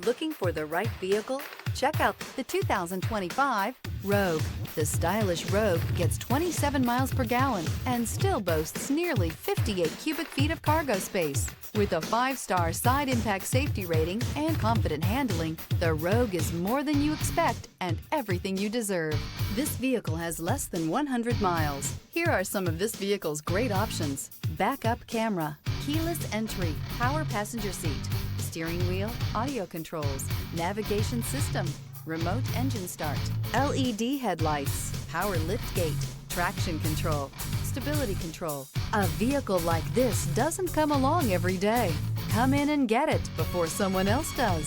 Looking for the right vehicle? Check out the 2025 Rogue. The stylish Rogue gets 27 miles per gallon and still boasts nearly 58 cubic feet of cargo space. With a 5-star side impact safety rating and confident handling, the Rogue is more than you expect and everything you deserve. This vehicle has less than 100 miles. Here are some of this vehicle's great options: backup camera, keyless entry, power passenger seat, steering wheel audio controls, navigation system, remote engine start, LED headlights, power liftgate, traction control, stability control. A vehicle like this doesn't come along every day. Come in and get it before someone else does.